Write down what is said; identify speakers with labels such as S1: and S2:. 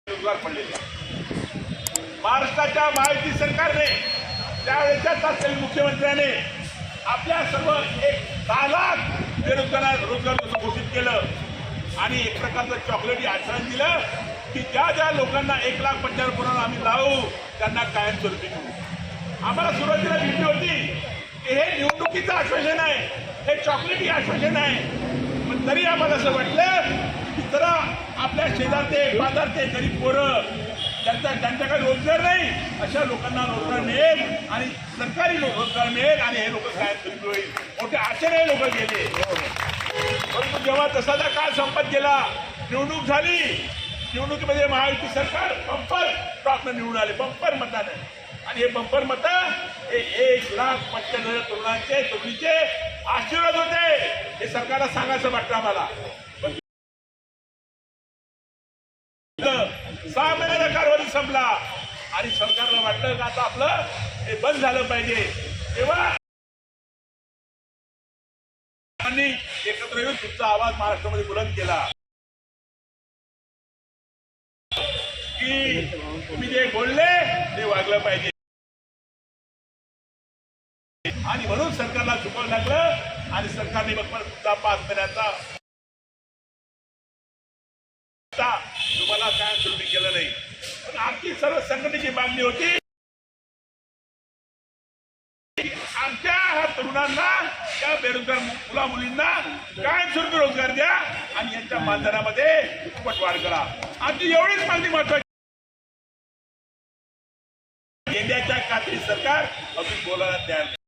S1: रोजगार पडलेले महाराष्ट्राच्या महायुती सरकारने त्यावेळेच्या तत्कालीन मुख्यमंत्र्याने आपल्या सर्व 10 लाख बेरोजगारांना रोजगार घोषित केलं आणि एक प्रकारचं चॉकलेटी आश्वासन दिलं की ज्या ज्या लोकांना 1,95,000 आम्ही लावू त्यांना कायमस्वरूपी देऊ। आम्हाला सुरुवातीला भीती होती की हे निवडणुकीचं आश्वासन आहे, हे चॉकलेटी आश्वासन आहे, पण तरी आम्हाला असं वाटलं की जरा आपल्या शेजारचे बाजारचे गरीब पोरं ज्यांच्याकडे रोजगार नाही अशा लोकांना रोजगार मिळेल आणि सरकारी रोजगार मिळेल आणि हे लोक कायमस्वरूपी होईल मोठ्या आशेने लोक गेले। परंतु जेव्हा तसाचा काळ संपत गेला, निवडणूक झाली, निवडणुकीमध्ये महायुती सरकार बंपर टॉपनं निवडून आले, बंपर मताने, आणि हे बंपर मत हे 1,95,000 तरुणांचे तरुणीचे आशीर्वाद होते। हे सरकारला सांगायचं वाटतं आम्हाला। 6 महिन्याचा कारभार संपला आणि सरकारला वाटलं की आता आपलं हे बंद झालं पाहिजे, तेव्हा एकत्र येऊन तुमचा आवाज महाराष्ट्रामध्ये बुलंद केला की तुम्ही जे बोलले ते वागलं पाहिजे आणि म्हणून सरकारला झुकावं लागलं आणि सरकारने मग तुमचा 5 महिन्याचा तुम्हाला काय सुरू केलं नाही। पण आमची सर्व संघटनेची मागणी होती आमच्या ह्या तरुणांना, त्या बेरोजगार मुला मुलींना कायमस्वरूपी रोजगार द्या आणि यांच्या मानधनामध्ये दुप्पट वाढ करा। आमची एवढीच मागणी महत्वाची। केंद्राच्या कात्री सरकार अजून बोलायला तयार नाही।